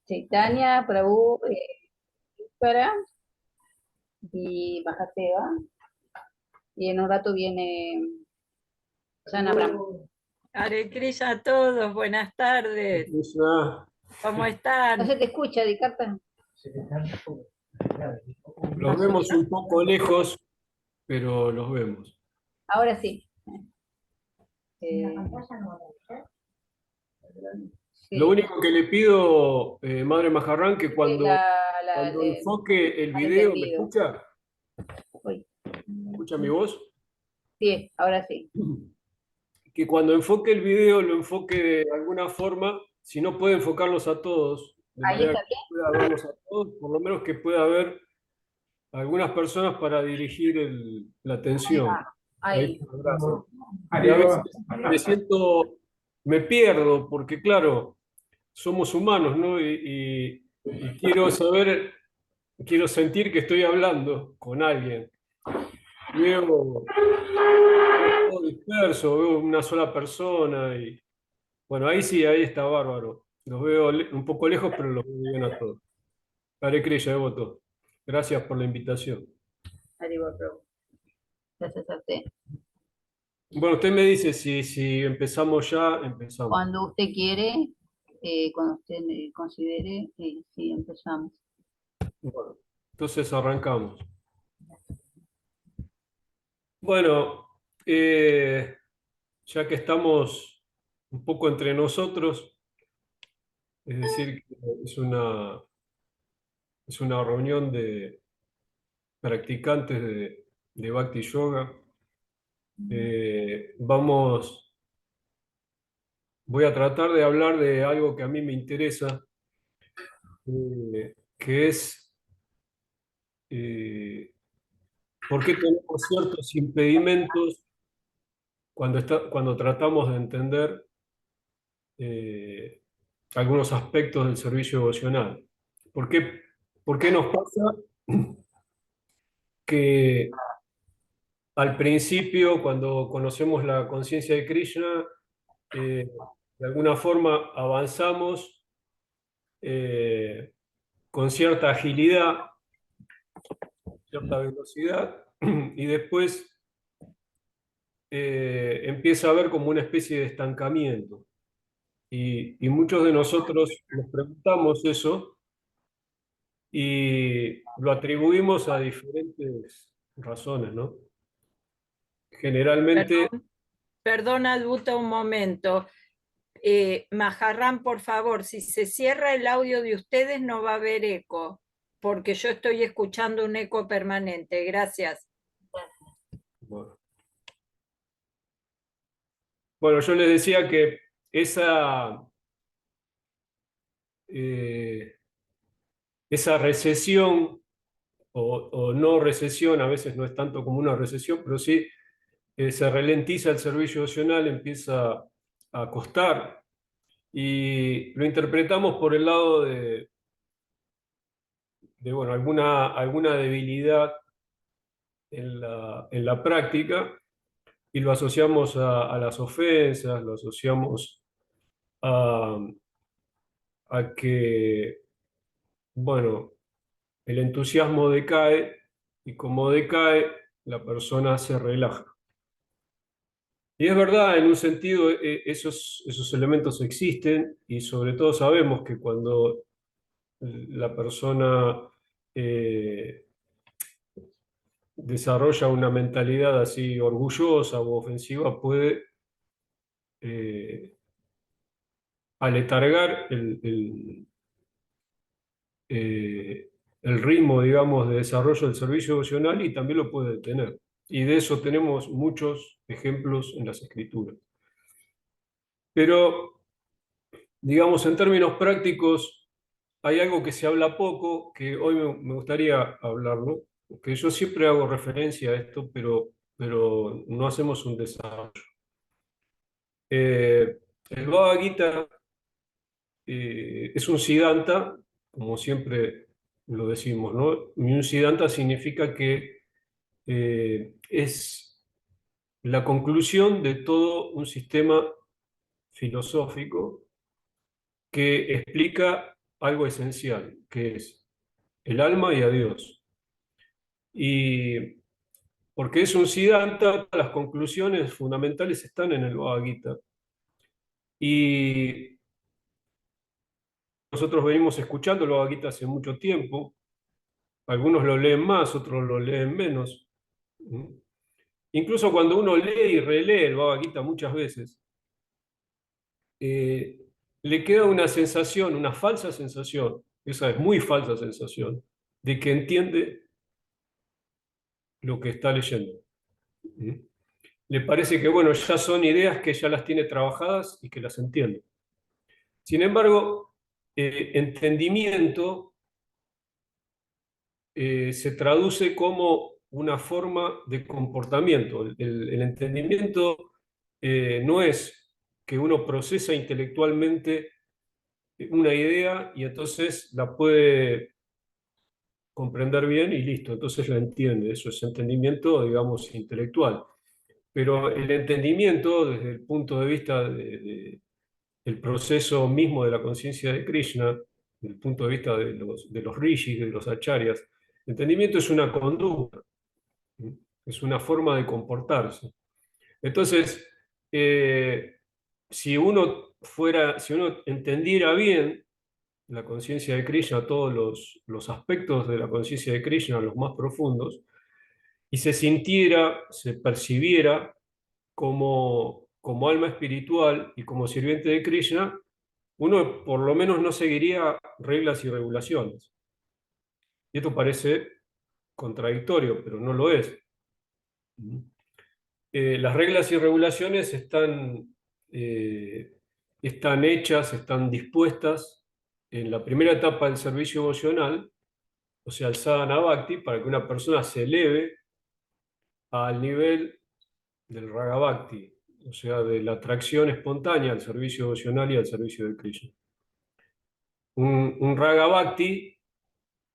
Chaitanya, Prabhu, Ishvara y Mahadeva. Y en un rato viene Sanabram. Hare Krishna a todos, buenas tardes. Krishna, ¿Cómo No se están? te escucha, Dikarta. los vemos un poco lejos, pero los vemos. Ahora sí. Eh, Lo sí, único que le pido, Madre Majarrán, que sí, cuando enfoque el video, ¿me malentendido. escucha? Uy. ¿Escucha mi voz? Sí, ahora sí. Que cuando enfoque el video lo enfoque de alguna forma, si no puede enfocarlos a todos, de Ahí manera está que bien. pueda verlos a todos, por lo menos que pueda haber algunas personas para dirigir la Ahí atención. va. Ahí Ahí. está, gracias. Y a veces me pierdo, porque claro, somos humanos, ¿no? Y quiero saber, quiero sentir que estoy hablando con alguien. Veo todo disperso, veo una sola persona y bueno, ahí sí, ahí está bárbaro. Los veo un poco lejos, pero los veo bien a todos. Hare Krishna, devoto. Gracias por la invitación. Ahí va, Prabhu. Gracias a usted. Bueno, usted me dice si empezamos ya, empezamos. Cuando usted quiere, cuando usted considere, sí, empezamos. Bueno, entonces arrancamos. Bueno, ya que estamos un poco entre nosotros, es decir, que es una reunión de practicantes de Bhakti Yoga. Voy a tratar de hablar de algo que a mí me interesa, que es eh, por qué tenemos ciertos impedimentos cuando tratamos de entender eh, algunos aspectos del servicio devocional. ¿Por qué, por qué nos pasa que al principio, cuando conocemos la conciencia de Krishna, de alguna forma avanzamos eh, con cierta agilidad, cierta velocidad, y después empieza a haber como una especie de estancamiento? Y muchos de nosotros nos preguntamos eso y lo atribuimos a diferentes razones, ¿no? Generalmente, Perdón, perdona, Duta, un momento. Majarrán, por favor, si se cierra el audio de ustedes no va a haber eco, porque yo estoy escuchando un eco permanente. Gracias. bueno, bueno, yo les decía que eh, esa recesión o no recesión, a veces no es tanto como una recesión, pero sí se ralentiza el servicio emocional, empieza a costar y lo interpretamos por el lado de, bueno, alguna debilidad en la práctica y lo asociamos a las ofensas, lo asociamos a, a que, bueno, el entusiasmo decae y como decae, la persona se relaja. Y es verdad, en un sentido, esos elementos existen y sobre todo sabemos que cuando la persona eh, desarrolla una mentalidad así orgullosa o ofensiva, puede eh, aletargar el ritmo, digamos, de desarrollo del servicio emocional y también lo puede detener. Y de eso tenemos muchos ejemplos en las escrituras. Pero, digamos, en términos prácticos, hay algo que se habla poco, que hoy me gustaría hablarlo, que yo siempre hago referencia a esto, pero no hacemos un desarrollo. El Bhagavad Gita es un Siddhanta, como siempre lo decimos, ¿no? Y un Siddhanta significa que es la conclusión de todo un sistema filosófico que explica algo esencial, que es el alma y a Dios. Y porque es un Siddhanta, las conclusiones fundamentales están en el Bhagavad Gita. Y nosotros venimos escuchando el Bhagavad Gita hace mucho tiempo. Algunos lo leen más, otros lo leen menos. Incluso cuando uno lee y relee el Bhagavad Gita muchas veces, eh, le queda una sensación, una falsa sensación, esa es muy falsa sensación, de que entiende lo que está leyendo. Le parece que, bueno, ya son ideas que ya las tiene trabajadas y que las entiende. Sin embargo, entendimiento se traduce como una forma de comportamiento. El entendimiento no es que uno procesa intelectualmente una idea y entonces la puede comprender bien y listo, entonces la entiende. Eso es entendimiento, digamos, intelectual. Pero el entendimiento, desde el punto de vista del proceso mismo de la conciencia de Krishna, desde el punto de vista de los rishis, de los acharyas, el entendimiento es una conducta, ¿sí? Es una forma de comportarse. Entonces, eh, si uno entendiera bien la conciencia de Krishna, todos los aspectos de la conciencia de Krishna, los más profundos, y se sintiera, se percibiera como alma espiritual y como sirviente de Krishna, uno por lo menos no seguiría reglas y regulaciones. Y esto parece contradictorio, pero no lo es. Las reglas y regulaciones están hechas, están dispuestas en la primera etapa del servicio emocional, o sea, el sadhana bhakti, para que una persona se eleve al nivel del raga bhakti, o sea, de la atracción espontánea al servicio devocional y al servicio de Krishna. Un raga bhakti,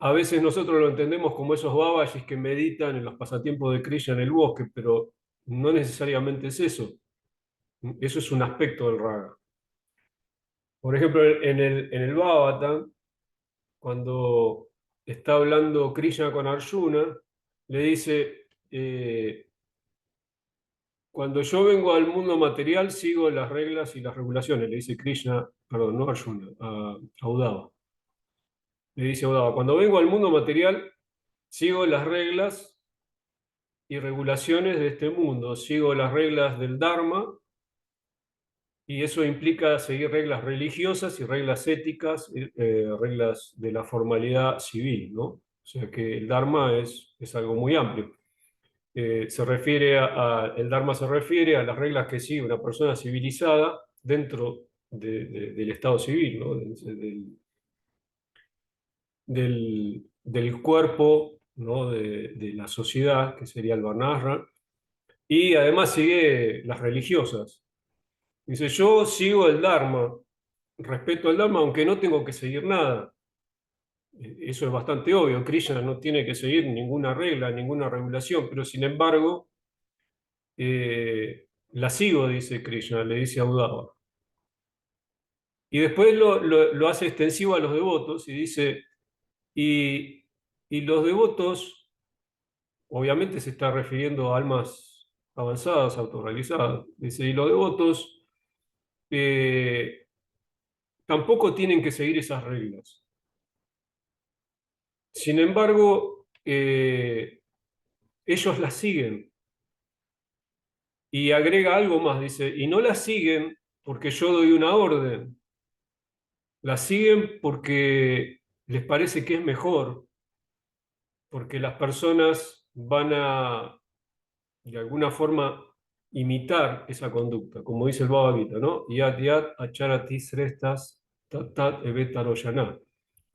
a veces nosotros lo entendemos como esos babajis que meditan en los pasatiempos de Krishna en el bosque, pero no necesariamente es eso. Eso es un aspecto del raga. Por ejemplo, en el Bhagavatam, cuando está hablando Krishna con Arjuna, le dice, cuando yo vengo al mundo material, sigo las reglas y las regulaciones, le dice Krishna, perdón, no Arjuna, a Uddhava. Le dice a Uddhava, cuando vengo al mundo material, sigo las reglas y regulaciones de este mundo, sigo las reglas del Dharma, y eso implica seguir reglas religiosas y reglas éticas, reglas de la formalidad civil, ¿no? O sea que el Dharma es algo muy amplio. El Dharma se refiere a las reglas que sigue una persona civilizada dentro del Estado civil, ¿no? Del cuerpo, ¿no? de la sociedad, que sería el Varnashram, y además sigue las religiosas. Dice, yo sigo el Dharma, respeto el Dharma, aunque no tengo que seguir nada. Eso es bastante obvio. Krishna no tiene que seguir ninguna regla, ninguna regulación, pero sin embargo, la sigo, dice Krishna, le dice a Uddhava. Y después lo hace extensivo a los devotos y dice, y, y los devotos, obviamente se está refiriendo a almas avanzadas, autorrealizadas, dice, y los devotos tampoco tienen que seguir esas reglas. Sin embargo, ellos las siguen. Y agrega algo más, dice, y no las siguen porque yo doy una orden, las siguen porque les parece que es mejor, porque las personas van a, de alguna forma, imitar esa conducta, como dice el Bhagavad Gita, ¿no? Yat yat acharati srestas tat tat evetaroyana.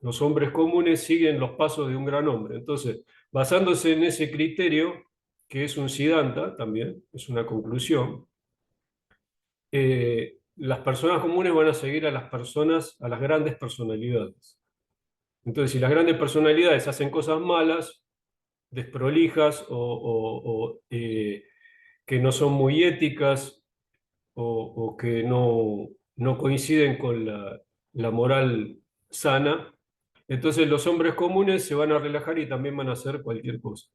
Los hombres comunes siguen los pasos de un gran hombre. Entonces, basándose en ese criterio, que es un siddhanta también, es una conclusión, las personas comunes van a seguir a las personas, a las grandes personalidades. Entonces, si las grandes personalidades hacen cosas malas, desprolijas o que no son muy éticas o que no coinciden con la moral sana, entonces los hombres comunes se van a relajar y también van a hacer cualquier cosa.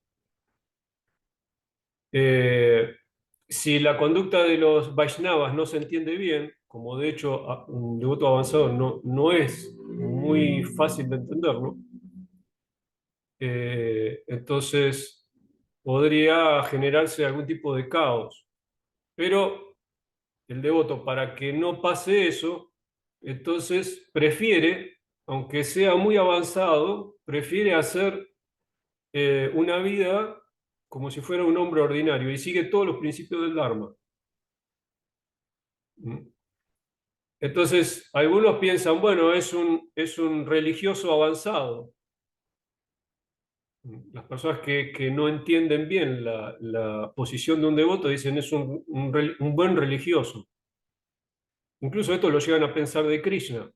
Eh, si la conducta de los Vaishnavas no se entiende bien, como de hecho un devoto avanzado no es muy fácil de entenderlo, entonces podría generarse algún tipo de caos. Pero el devoto, para que no pase eso, entonces prefiere, aunque sea muy avanzado, prefiere hacer una vida como si fuera un hombre ordinario y sigue todos los principios del Dharma. ¿Mm? Entonces, algunos piensan, bueno, es un religioso avanzado. Las personas que no entienden bien la posición de un devoto dicen es un buen religioso. Incluso esto lo llegan a pensar de Krishna.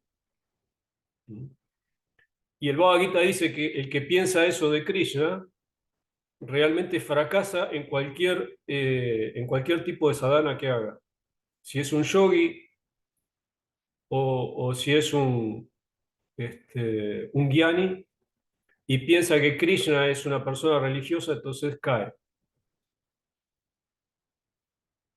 Y el Bhagavad Gita dice que el que piensa eso de Krishna realmente fracasa en cualquier tipo de sadhana que haga. Si es un yogi o si es un gyani y piensa que Krishna es una persona religiosa, entonces cae.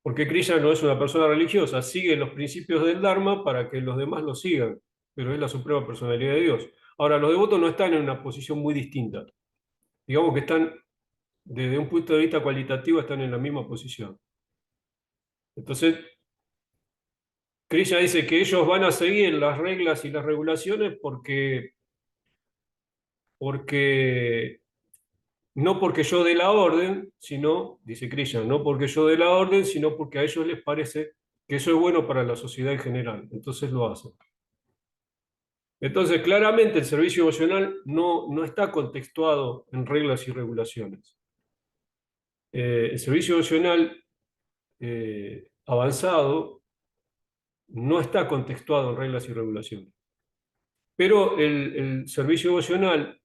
Porque Krishna no es una persona religiosa, sigue los principios del Dharma para que los demás lo sigan, pero es la suprema personalidad de Dios. Ahora, los devotos no están en una posición muy distinta. Digamos que están, desde un punto de vista cualitativo, están en la misma posición. Entonces, Krishna dice que ellos van a seguir las reglas y las regulaciones porque no porque yo dé la orden, sino, dice Krishna, no porque yo dé la orden, sino porque a ellos les parece que eso es bueno para la sociedad en general. Entonces lo hacen. Entonces, claramente el servicio devocional no está contextuado en reglas y regulaciones. El servicio devocional avanzado no está contextuado en reglas y regulaciones. Pero el servicio devocional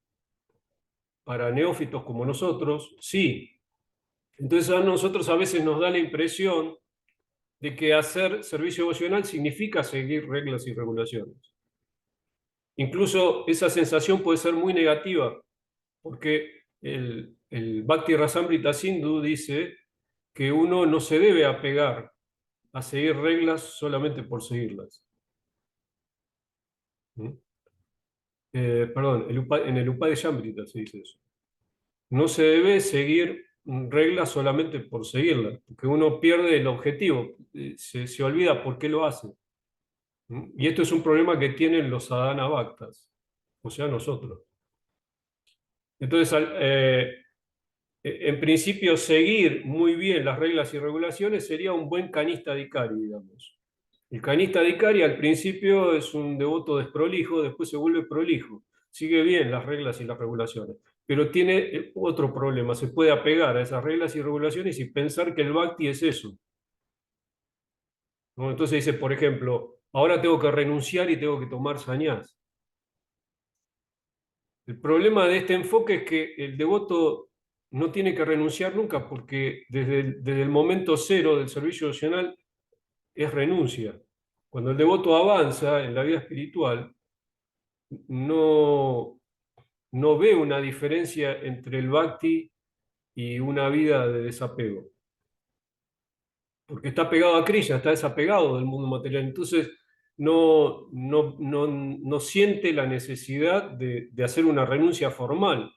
para neófitos como nosotros, sí. Entonces a nosotros a veces nos da la impresión de que hacer servicio devocional significa seguir reglas y regulaciones. Incluso esa sensación puede ser muy negativa, porque el Bhakti Rasamrita Sindhu dice que uno no se debe apegar a seguir reglas solamente por seguirlas. ¿Mm? Perdón, en el Upadeshamrita se dice eso. No se debe seguir reglas solamente por seguirlas, porque uno pierde el objetivo, se olvida por qué lo hace. ¿Mm? Y esto es un problema que tienen los sadhana bhaktas, o sea, nosotros. Entonces, en principio, seguir muy bien las reglas y regulaciones sería un buen kanista dikari, digamos. El kanista dikari al principio es un devoto desprolijo, después se vuelve prolijo. Sigue bien las reglas y las regulaciones, pero tiene otro problema. Se puede apegar a esas reglas y regulaciones y pensar que el bhakti es eso, ¿no? Entonces dice, por ejemplo, ahora tengo que renunciar y tengo que tomar sannyas. El problema de este enfoque es que el devoto no tiene que renunciar nunca porque desde el momento cero del servicio devocional es renuncia. Cuando el devoto avanza en la vida espiritual, no, no ve una diferencia entre el bhakti y una vida de desapego. Porque está pegado a Krishna, está desapegado del mundo material. Entonces no siente la necesidad de hacer una renuncia formal,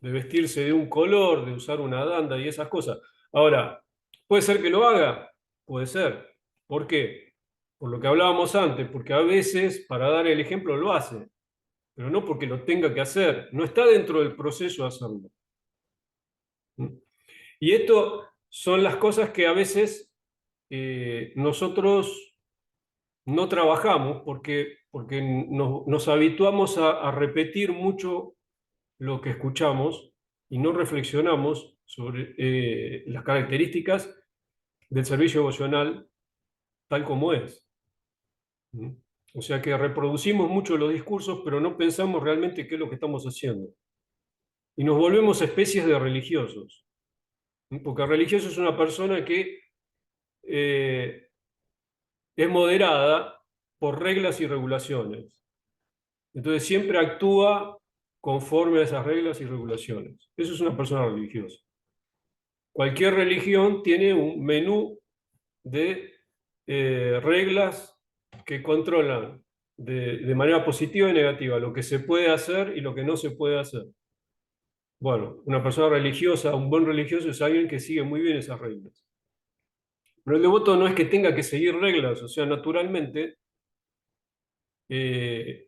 de vestirse de un color, de usar una danda y esas cosas. Ahora, ¿puede ser que lo haga? Puede ser. ¿Por qué? Por lo que hablábamos antes, porque a veces, para dar el ejemplo, lo hace, pero no porque lo tenga que hacer, no está dentro del proceso de hacerlo. Y esto son las cosas que a veces nosotros no trabajamos porque nos habituamos a repetir mucho lo que escuchamos y no reflexionamos sobre las características del servicio devocional tal como es. ¿Mm? O sea que reproducimos mucho los discursos, pero no pensamos realmente qué es lo que estamos haciendo. Y nos volvemos especies de religiosos. ¿Mm? Porque religioso es una persona que es moderada por reglas y regulaciones. Entonces siempre actúa conforme a esas reglas y regulaciones. Eso es una persona religiosa. Cualquier religión tiene un menú de reglas que controlan de manera positiva y negativa lo que se puede hacer y lo que no se puede hacer. Bueno, una persona religiosa, un buen religioso es alguien que sigue muy bien esas reglas. Pero el devoto no es que tenga que seguir reglas, o sea, naturalmente es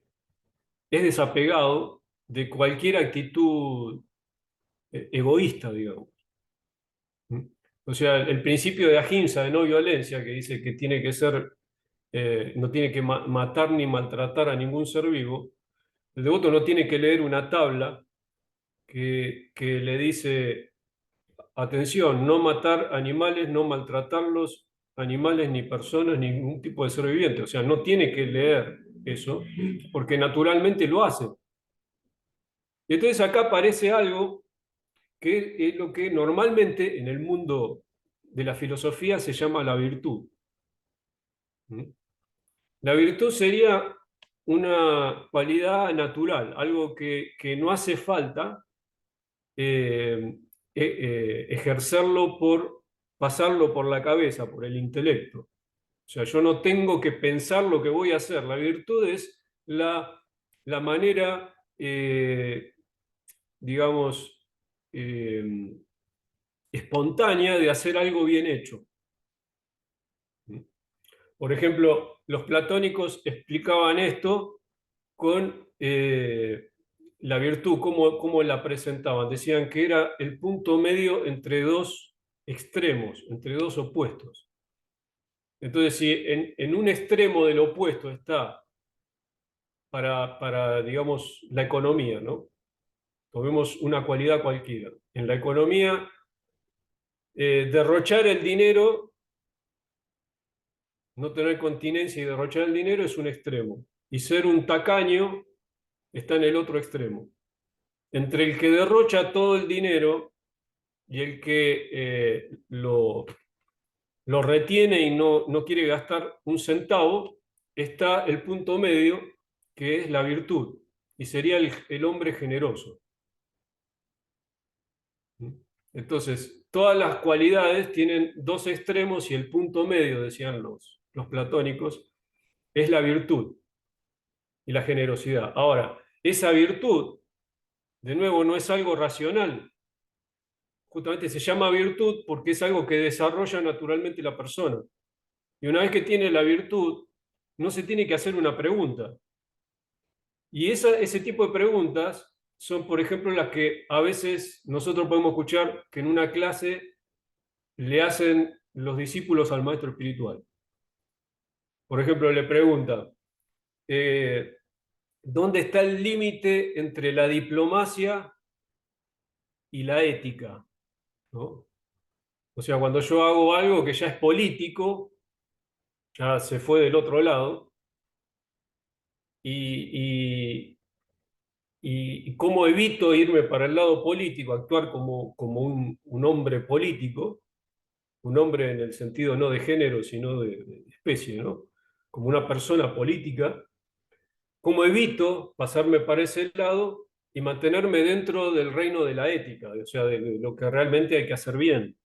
desapegado de cualquier actitud egoísta, digamos. ¿Mm? O sea, el principio de ahimsa, de no violencia, que dice que tiene que ser, no tiene que matar ni maltratar a ningún ser vivo, el devoto no tiene que leer una tabla que le dice, atención, no matar animales, no maltratarlos, animales ni personas, ningún tipo de ser viviente. O sea, no tiene que leer eso, porque naturalmente lo hace. Y entonces acá aparece algo que es lo que normalmente en el mundo de la filosofía se llama la virtud. ¿Mm? La virtud sería una cualidad natural, algo que no hace falta ejercerlo pasarlo por la cabeza, por el intelecto. O sea, yo no tengo que pensar lo que voy a hacer. La virtud es la manera, digamos, espontánea de hacer algo bien hecho. Por ejemplo, los platónicos explicaban esto con la virtud, cómo la presentaban. Decían que era el punto medio entre dos extremos, entre dos opuestos. Entonces, si en un extremo del opuesto está digamos, la economía, ¿no? Tomemos una cualidad cualquiera. En la economía, derrochar el dinero, no tener continencia y derrochar el dinero es un extremo. Y ser un tacaño está en el otro extremo. Entre el que derrocha todo el dinero y el que lo retiene y no quiere gastar un centavo, está el punto medio, que es la virtud, y sería el hombre generoso. Entonces, todas las cualidades tienen dos extremos y el punto medio, decían los platónicos, es la virtud y la generosidad. Ahora, esa virtud, de nuevo, no es algo racional. Justamente se llama virtud porque es algo que desarrolla naturalmente la persona. Y una vez que tiene la virtud, no se tiene que hacer una pregunta. Y ese tipo de preguntas son, por ejemplo, las que a veces nosotros podemos escuchar que en una clase le hacen los discípulos al maestro espiritual. Por ejemplo, le pregunta, ¿dónde está el límite entre la diplomacia y la ética? ¿No? O sea, cuando yo hago algo que ya es político, ya se fue del otro lado, y cómo evito irme para el lado político, actuar como un hombre político, un hombre en el sentido no de género, sino de especie, ¿no? Como una persona política, cómo evito pasarme para ese lado y mantenerme dentro del reino de la ética, o sea, de lo que realmente hay que hacer bien.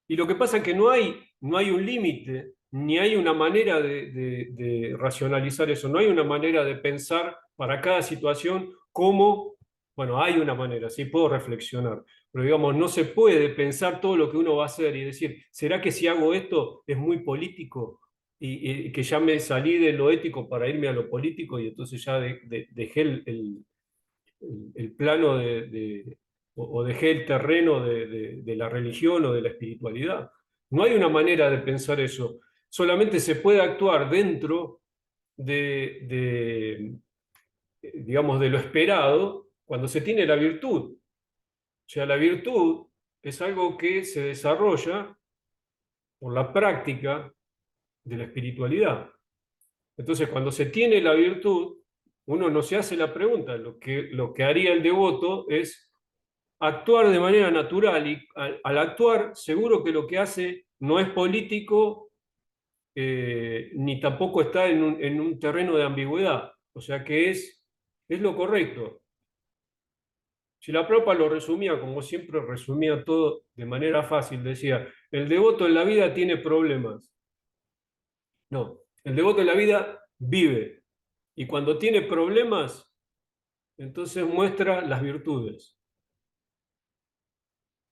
Y lo que pasa es que no hay un límite, ni hay una manera de racionalizar eso, no hay una manera de pensar para cada situación cómo, bueno, hay una manera, sí puedo reflexionar, pero digamos, no se puede pensar todo lo que uno va a hacer y decir, ¿será que si hago esto es muy político? Y que ya me salí de lo ético para irme a lo político y entonces ya dejé el plano o dejé el terreno de la religión o de la espiritualidad. No hay una manera de pensar eso. Solamente se puede actuar dentro digamos, de lo esperado cuando se tiene la virtud. O sea, la virtud es algo que se desarrolla por la práctica de la espiritualidad. Entonces, cuando se tiene la virtud, uno no se hace la pregunta. Lo que haría el devoto es actuar de manera natural y al actuar seguro que lo que hace no es político ni tampoco está en un terreno de ambigüedad, o sea que es es lo correcto. Srila Prabhupada lo resumía, como siempre resumía todo de manera fácil, decía, el devoto en la vida tiene problemas. No, el devoto en la vida vive. Y cuando tiene problemas, entonces muestra las virtudes,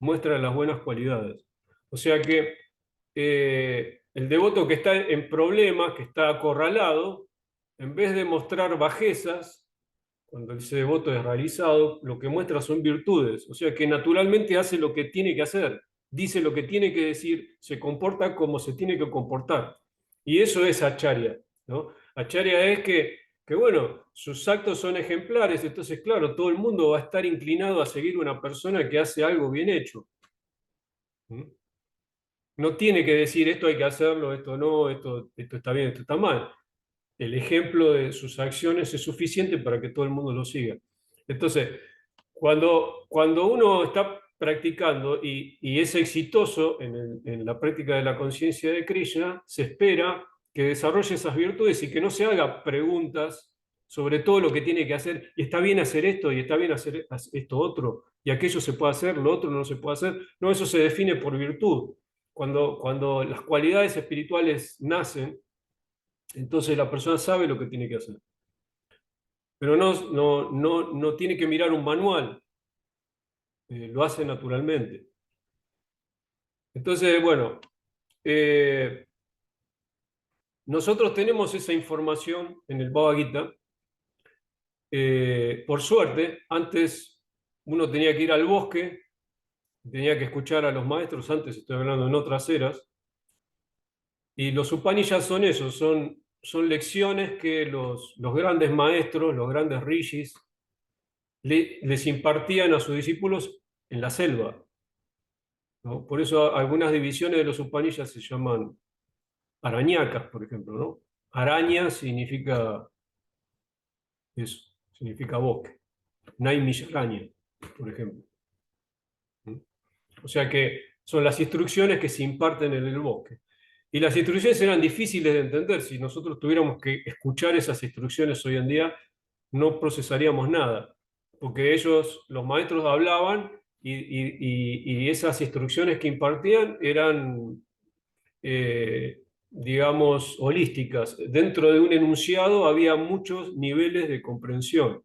muestra las buenas cualidades. O sea que el devoto que está en problemas, que está acorralado, en vez de mostrar bajezas, cuando ese devoto es realizado, lo que muestra son virtudes. O sea que naturalmente hace lo que tiene que hacer, dice lo que tiene que decir, se comporta como se tiene que comportar. Y eso es acharya, ¿no? Acharya es que, bueno, sus actos son ejemplares, entonces, claro, todo el mundo va a estar inclinado a seguir una persona que hace algo bien hecho. ¿Mm? No tiene que decir esto hay que hacerlo, esto no, esto está bien, esto está mal. El ejemplo de sus acciones es suficiente para que todo el mundo lo siga. Entonces, cuando uno está practicando y es exitoso en la práctica de la conciencia de Krishna, se espera que desarrolle esas virtudes y que no se haga preguntas sobre todo lo que tiene que hacer, y está bien hacer esto, y está bien hacer esto otro, y aquello se puede hacer, lo otro no se puede hacer. No, eso se define por virtud. Cuando las cualidades espirituales nacen, entonces la persona sabe lo que tiene que hacer. Pero no tiene que mirar un manual, lo hace naturalmente. Entonces, bueno, eh, nosotros tenemos esa información en el Bhagavad Gita. Por suerte, antes uno tenía que ir al bosque, tenía que escuchar a los maestros, antes estoy hablando en otras eras, y los Upanishads son eso, son lecciones que los grandes maestros, los grandes rishis, les impartían a sus discípulos en la selva, ¿no? Por eso algunas divisiones de los Upanishads se llaman arañacas, por ejemplo, ¿no? Araña significa eso, significa bosque. Naimisharaña, por ejemplo. ¿Mm? O sea que son las instrucciones que se imparten en el bosque. Y las instrucciones eran difíciles de entender. Si nosotros tuviéramos que escuchar esas instrucciones hoy en día, no procesaríamos nada, porque ellos, los maestros, hablaban y esas instrucciones que impartían eran, digamos, holísticas. Dentro de un enunciado había muchos niveles de comprensión,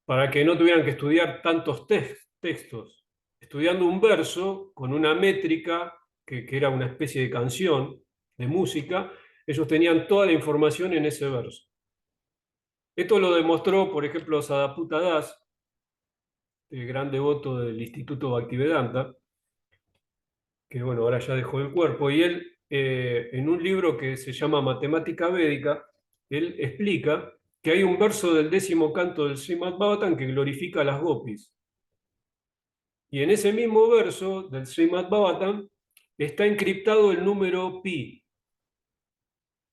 para que no tuvieran que estudiar tantos textos. Estudiando un verso con una métrica, que era una especie de canción, de música, ellos tenían toda la información en ese verso. Esto lo demostró, por ejemplo, Sadaputa Das, el gran devoto del Instituto Bhaktivedanta, que bueno, ahora ya dejó el cuerpo, y él, en un libro que se llama Matemática Védica, él explica que hay un verso del 10º canto del Srimad Bhagavatam que glorifica a las gopis. Y en ese mismo verso del Srimad Bhagavatam está encriptado el número pi,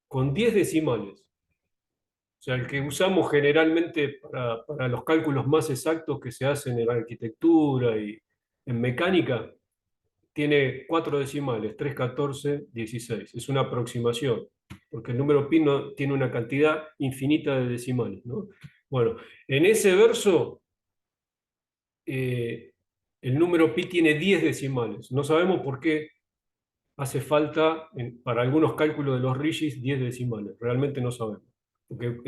con 10 decimales. O sea, el que usamos generalmente para los cálculos más exactos que se hacen en la arquitectura y en mecánica, tiene 4 decimales, 3, 14, 16. Es una aproximación, porque el número pi no, tiene una cantidad infinita de decimales, ¿no? Bueno, en ese verso, el número pi tiene 10 decimales. No sabemos por qué hace falta, para algunos cálculos de los rishis, 10 decimales. Realmente no sabemos. Porque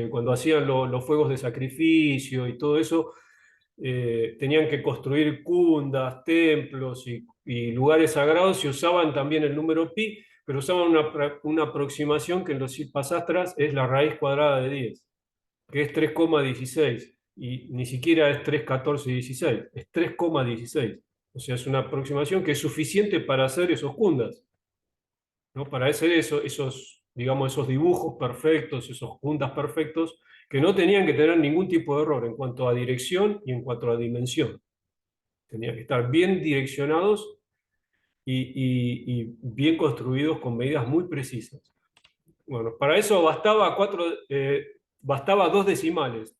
cuando hacían los fuegos de sacrificio y todo eso, tenían que construir kundas, templos y lugares sagrados, y usaban también el número pi, pero usaban una aproximación que en los pasastras es la raíz cuadrada de 10, que es 3,16, y ni siquiera es 3, 14, 16, es 3,16. O sea, es una aproximación que es suficiente para hacer esos kundas, ¿no? Para hacer digamos, esos dibujos perfectos, esos kundas perfectos, que no tenían que tener ningún tipo de error en cuanto a dirección y en cuanto a dimensión. Tenían que estar bien direccionados y bien construidos con medidas muy precisas. Bueno, para eso bastaba 2 decimales.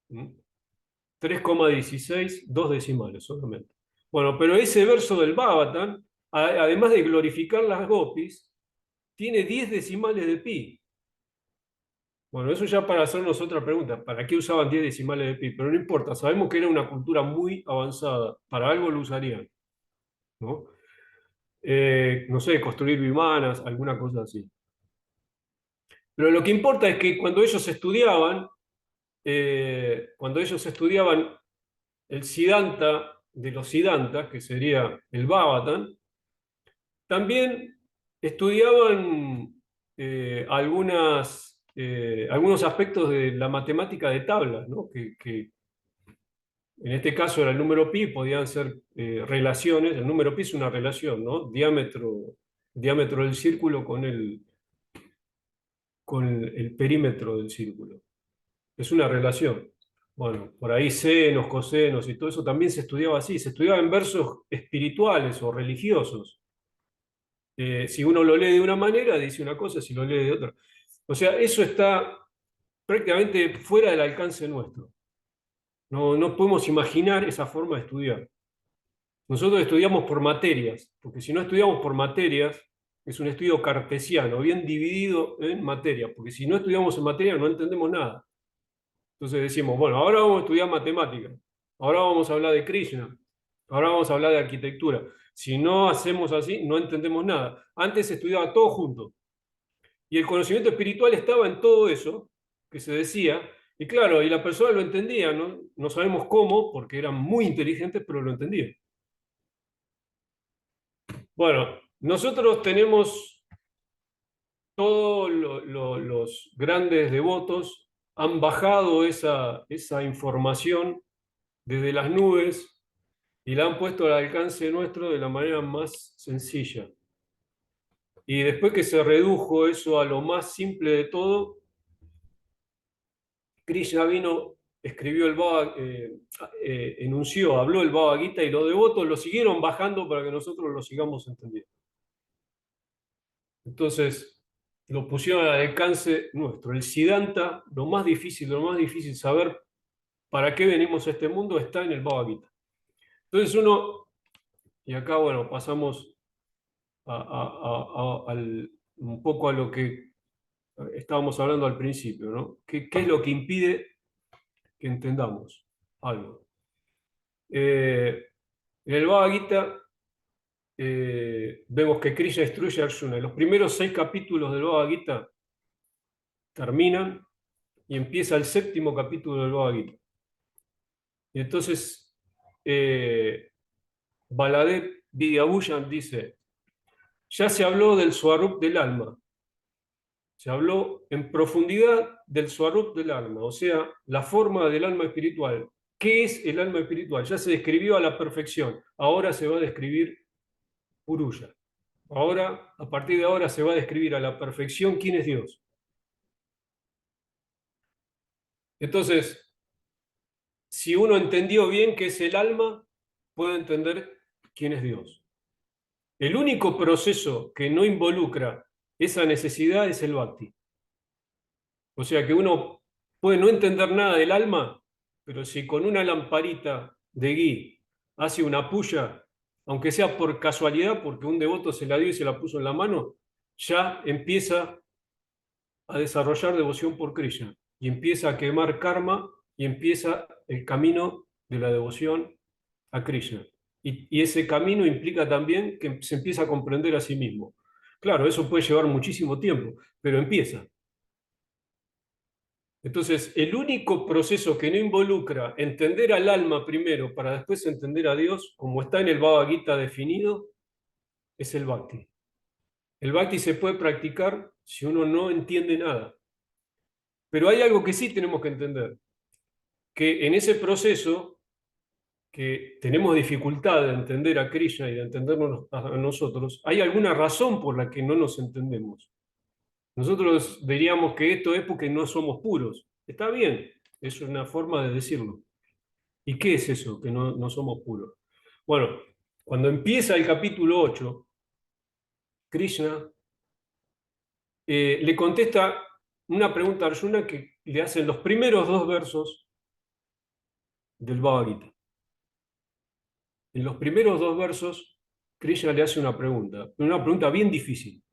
3,16, 2 decimales solamente. Bueno, pero ese verso del Bhagavatam, además de glorificar las gopis, tiene 10 decimales de pi. Bueno, eso ya para hacernos otra pregunta. ¿Para qué usaban 10 decimales de pi? Pero no importa, sabemos que era una cultura muy avanzada. Para algo lo usarían, ¿no? No sé, construir vimanas, alguna cosa así. Pero lo que importa es que cuando ellos estudiaban el Siddhanta de los Siddhantas, que sería el Bhavatan, también estudiaban algunos aspectos de la matemática de tablas, ¿no? Que en este caso era el número pi, podían ser relaciones. El número pi es una relación, ¿no? Diámetro del círculo con el perímetro del círculo. Es una relación. Bueno, por ahí senos, cosenos y todo eso también se estudiaba así. Se estudiaba en versos espirituales o religiosos. Si uno lo lee de una manera, dice una cosa, si lo lee de otra. O sea, eso está prácticamente fuera del alcance nuestro. No podemos imaginar esa forma de estudiar. Nosotros estudiamos por materias, porque si no estudiamos por materias, es un estudio cartesiano, bien dividido en materias, porque si no estudiamos en materia no entendemos nada. Entonces decimos, bueno, ahora vamos a estudiar matemáticas, ahora vamos a hablar de Krishna, ahora vamos a hablar de arquitectura. Si no hacemos así, no entendemos nada. Antes se estudiaba todo junto. Y el conocimiento espiritual estaba en todo eso que se decía, y claro, y la persona lo entendía, ¿no? No sabemos cómo, porque eran muy inteligentes, pero lo entendían. Bueno, nosotros tenemos todos los grandes devotos, han bajado esa información desde las nubes y la han puesto al alcance nuestro de la manera más sencilla. Y después que se redujo eso a lo más simple de todo, Krishna vino, escribió enunció, habló el Bhagavad Gita y los devotos lo siguieron bajando para que nosotros lo sigamos entendiendo. Entonces, lo pusieron al alcance nuestro. El Siddhanta, lo más difícil saber para qué venimos a este mundo está en el Bhagavad Gita. Entonces y acá bueno, pasamos un poco a lo que estábamos hablando al principio, ¿no? ¿Qué es lo que impide que entendamos algo? En el Bhagavad Gita vemos que Krishna instruye a Arjuna. Los primeros 6 capítulos del Bhagavad Gita terminan y empieza el 7º capítulo del Bhagavad Gita. Y entonces, Baladev Vidyabhuyan dice, ya se habló del Swarup del alma, se habló en profundidad del Swarup del alma, o sea, la forma del alma espiritual. ¿Qué es el alma espiritual? Ya se describió a la perfección, ahora se va a describir Puruya. Ahora, a partir de ahora se va a describir a la perfección quién es Dios. Entonces, si uno entendió bien qué es el alma, puede entender quién es Dios. El único proceso que no involucra esa necesidad es el bhakti. O sea que uno puede no entender nada del alma, pero si con una lamparita de gui hace una puya, aunque sea por casualidad, porque un devoto se la dio y se la puso en la mano, ya empieza a desarrollar devoción por Krishna y empieza a quemar karma y empieza el camino de la devoción a Krishna. Y ese camino implica también que se empieza a comprender a sí mismo. Claro, eso puede llevar muchísimo tiempo, pero empieza. Entonces, el único proceso que no involucra entender al alma primero para después entender a Dios, como está en el Bhagavad Gita definido, es el bhakti. El bhakti se puede practicar si uno no entiende nada. Pero hay algo que sí tenemos que entender, que en ese proceso que tenemos dificultad de entender a Krishna y de entendernos a nosotros, hay alguna razón por la que no nos entendemos. Nosotros diríamos que esto es porque no somos puros. Está bien, es una forma de decirlo. ¿Y qué es eso, que no somos puros? Bueno, cuando empieza el capítulo 8, Krishna le contesta una pregunta a Arjuna que le hacen los primeros 2 versos del Bhagavad Gita. En los primeros 2 versos, Krishna le hace una pregunta bien difícil,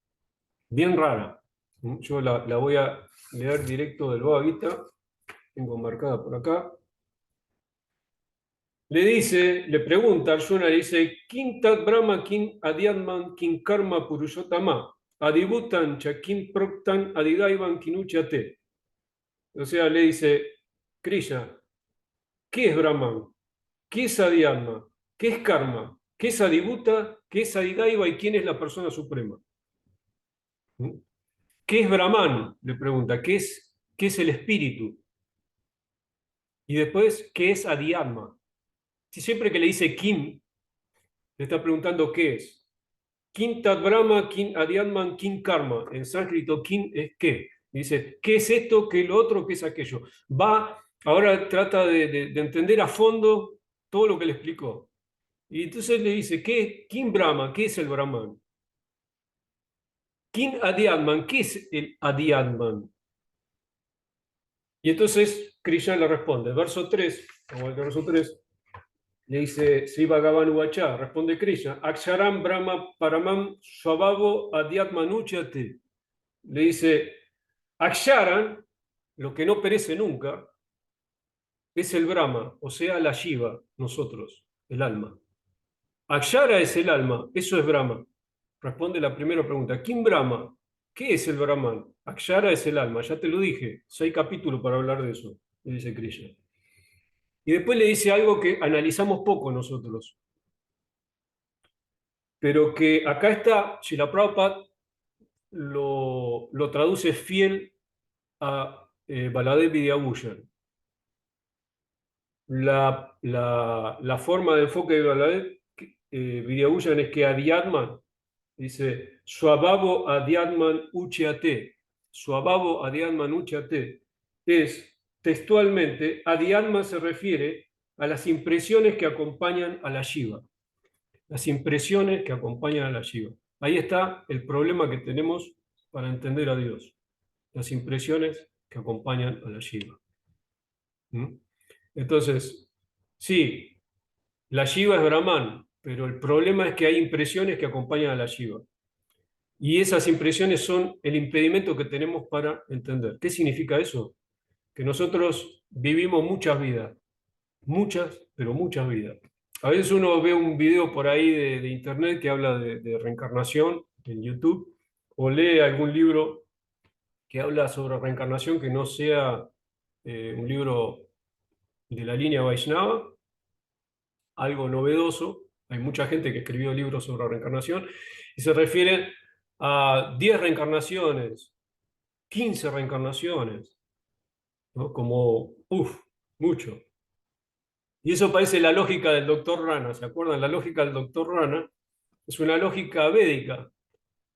bien rara. Yo la voy a leer directo del Bhagavad Gita, tengo marcada por acá. Le pregunta Arjuna, le dice, Kim tat Brahma, Kim Adhyatman, Kim Karma Purushottama, Adibhutan cha Kim Proktan Adigaivan Kinuchate. O sea, le dice, Krishna, ¿qué es Brahman? ¿Qué es Adhyatma? ¿Qué es Karma? ¿Qué es Adibhuta? ¿Qué es Adigaiva? ¿Y quién es la persona suprema? ¿Qué es Brahman? Le pregunta, qué es el espíritu? Y después, ¿qué es Adhyatma? Si siempre que le dice Kim, le está preguntando qué es. Kim Tat Brahma, Kim Adhyatman, Kim Karma. En sánscrito, Kim es qué. Dice, ¿qué es esto? ¿Qué es lo otro? ¿Qué es aquello? Ahora trata de entender a fondo todo lo que le explicó. Y entonces le dice, Kim Brahma? ¿Qué es el Brahman? Kim Adhyatman, ¿qué es el Adhyatman? Y entonces Krishna le responde, verso 3, como el verso 3, le dice, Sri Bhagavan Uvacha, responde Krishna, Aksharam Brahma Paramam Swabhavo Adhyatmanuchyate. Le dice, Aksharan, lo que no perece nunca, es el Brahma, o sea, la Shiva, nosotros, el alma. Akshara es el alma, eso es Brahma. Responde la primera pregunta, ¿quién Brahma? ¿Qué es el Brahman? Akshara es el alma, ya te lo dije, 6 capítulos para hablar de eso, le dice Krishna. Y después le dice algo que analizamos poco nosotros, pero que acá está, Srila Prabhupada lo traduce fiel a Baladev Vidyabhusan. La forma de enfoque de Baladev Vidyabhusan es que Adhyatman, dice, Swabhavo Adhyatman Uchyate, Swabhavo Adhyatman Uchyate, es textualmente, Adhyatman se refiere a las impresiones que acompañan a la Shiva. Las impresiones que acompañan a la Shiva. Ahí está el problema que tenemos para entender a Dios. Las impresiones que acompañan a la Shiva. ¿Mm? Entonces, sí, la Shiva es Brahman, pero el problema es que hay impresiones que acompañan a la Shiva. Y esas impresiones son el impedimento que tenemos para entender. ¿Qué significa eso? Que nosotros vivimos muchas vidas, muchas, pero muchas vidas. A veces uno ve un video por ahí de internet que habla de reencarnación en YouTube, o lee algún libro que habla sobre reencarnación que no sea un libro de la línea Vaishnava, algo novedoso. Hay mucha gente que escribió libros sobre reencarnación y se refieren a 10 reencarnaciones, 15 reencarnaciones, ¿no? Como, mucho. Y eso parece la lógica del doctor Rana, ¿se acuerdan? La lógica del doctor Rana es una lógica védica,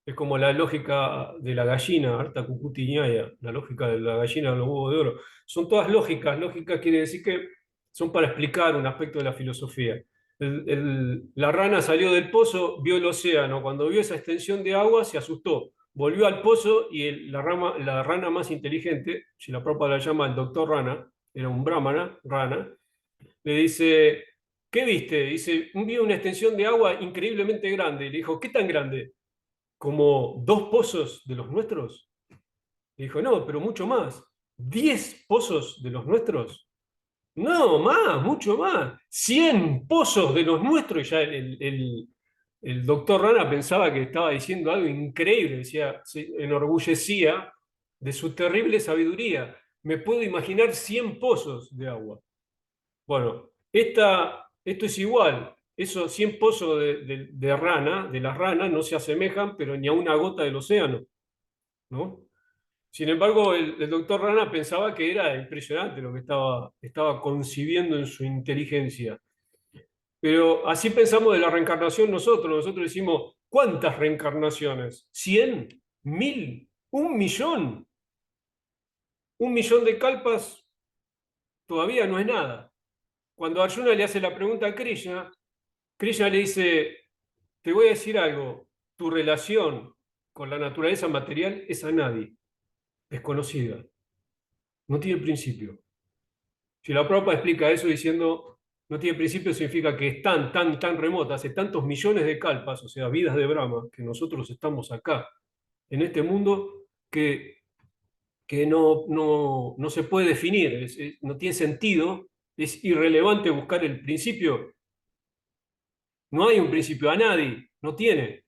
es como la lógica de la gallina, Arta Cucuti Ñaya, la lógica de la gallina de los huevos de oro. Son todas lógicas, lógicas quiere decir que son para explicar un aspecto de la filosofía. La rana salió del pozo, vio el océano, cuando vio esa extensión de agua se asustó, volvió al pozo y la rana más inteligente, si la propia la llama el doctor Rana, era un brahmana, rana, le dice, ¿qué viste? Dice, vi una extensión de agua increíblemente grande. Le dijo, ¿qué tan grande? ¿Como 2 pozos de los nuestros? Le dijo, no, pero mucho más. ¿10 pozos de los nuestros? No, más, mucho más. 100 pozos de los nuestros. Y ya el doctor Rana pensaba que estaba diciendo algo increíble, decía, se enorgullecía de su terrible sabiduría. Me puedo imaginar 100 pozos de agua. Bueno, esto es igual. Esos 100 pozos de rana, de las ranas, no se asemejan, pero ni a una gota del océano, ¿no? Sin embargo, el doctor Rana pensaba que era impresionante lo que estaba concibiendo en su inteligencia. Pero así pensamos de la reencarnación nosotros. Nosotros decimos, ¿cuántas reencarnaciones? ¿100? ¿1000? ¿Un millón? Un millón de kalpas todavía no es nada. Cuando Arjuna le hace la pregunta a Krishna, Krishna le dice, te voy a decir algo, tu relación con la naturaleza material es a nadie, desconocida, no tiene principio. Si la Prabhupada explica eso diciendo, no tiene principio, significa que es tan remota, hace tantos millones de kalpas, o sea, vidas de Brahma, que nosotros estamos acá, en este mundo, que, que no se puede definir, no tiene sentido, es irrelevante buscar el principio. No hay un principio, a nadie, no tiene.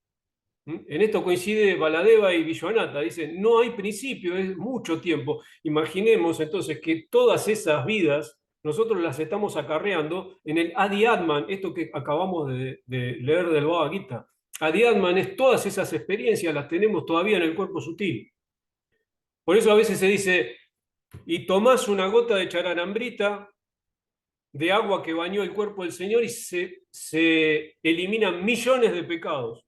En esto coincide Baladeva y Vishwanatha, dicen, no hay principio, es mucho tiempo. Imaginemos entonces que todas esas vidas nosotros las estamos acarreando en el Adi Atman, esto que acabamos de leer del Bhagavad Gita. Adi Atman es todas esas experiencias, las tenemos todavía en el cuerpo sutil. Por eso a veces se dice, y tomás una gota de charanambrita, de agua que bañó el cuerpo del Señor y se eliminan millones de pecados.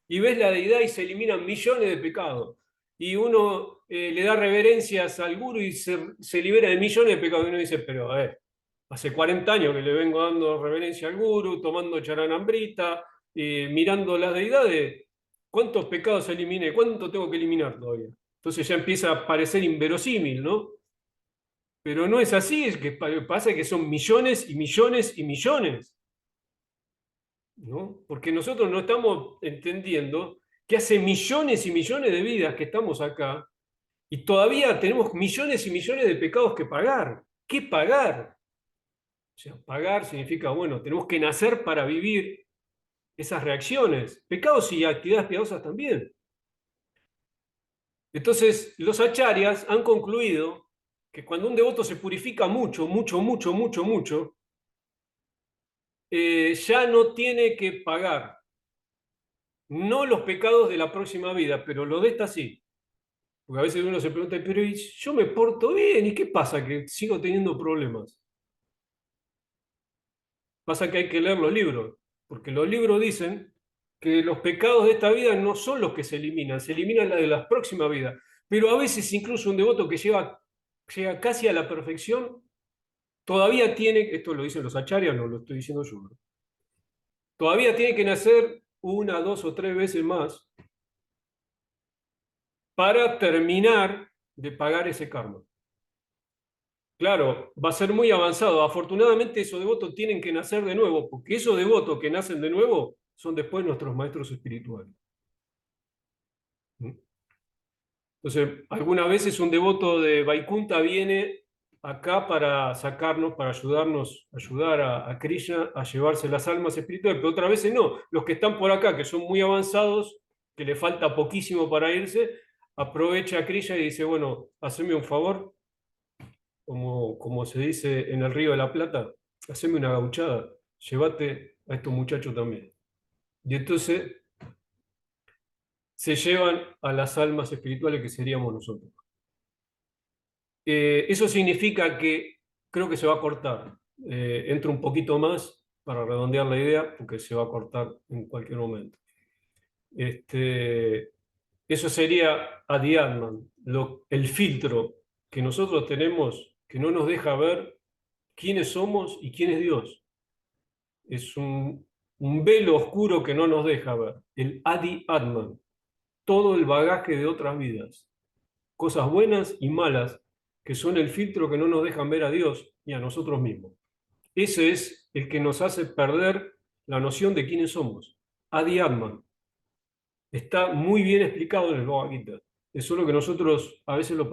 Y ves la deidad y se eliminan millones de pecados. Y uno le da reverencias al guru y se libera de millones de pecados. Y uno dice, pero a ver, hace 40 años que le vengo dando reverencia al guru, tomando charanambrita, mirando las deidades. ¿Cuántos pecados eliminé? ¿Cuánto tengo que eliminar todavía? Entonces ya empieza a parecer inverosímil, ¿no? Pero no es así, es que pasa que son millones y millones y millones, ¿no? Porque nosotros no estamos entendiendo que hace millones y millones de vidas que estamos acá y todavía tenemos millones y millones de pecados que pagar. ¿Qué pagar? O sea, pagar significa, bueno, tenemos que nacer para vivir esas reacciones. Pecados y actividades piadosas también. Entonces, los acharyas han concluido que cuando un devoto se purifica mucho, mucho, mucho, mucho, mucho, ya no tiene que pagar. No los pecados de la próxima vida, pero los de esta sí. Porque a veces uno se pregunta, pero yo me porto bien, ¿y qué pasa? Que sigo teniendo problemas. Pasa que hay que leer los libros, porque los libros dicen que los pecados de esta vida no son los que se eliminan la de la próxima vida. Pero a veces incluso un devoto que llega casi a la perfección, todavía tiene, esto lo dicen los acharyas, no lo estoy diciendo yo, ¿no? Todavía tiene que nacer una, dos o tres veces más para terminar de pagar ese karma. Claro, va a ser muy avanzado. Afortunadamente esos devotos tienen que nacer de nuevo, porque esos devotos que nacen de nuevo son después nuestros maestros espirituales. Entonces, algunas veces un devoto de Vaikunta viene acá para sacarnos, para ayudarnos, ayudar a Krishna a llevarse las almas espirituales, pero otras veces no. Los que están por acá, que son muy avanzados, que le falta poquísimo para irse, aprovecha a Krishna y dice, bueno, haceme un favor, como se dice en el Río de la Plata, haceme una gauchada, llévate a estos muchachos también. Y entonces se llevan a las almas espirituales que seríamos nosotros. Eso significa que creo que se va a cortar. Entro un poquito más para redondear la idea, porque se va a cortar en cualquier momento. Eso sería Adi Atman, el filtro que nosotros tenemos que no nos deja ver quiénes somos y quién es Dios. Es un velo oscuro que no nos deja ver. El Adi Atman, todo el bagaje de otras vidas, cosas buenas y malas, que son el filtro que no nos dejan ver a Dios y a nosotros mismos. Ese es el que nos hace perder la noción de quiénes somos. Adi Atman. Está muy bien explicado en el Bhagavad Gita. Es solo que nosotros a veces lo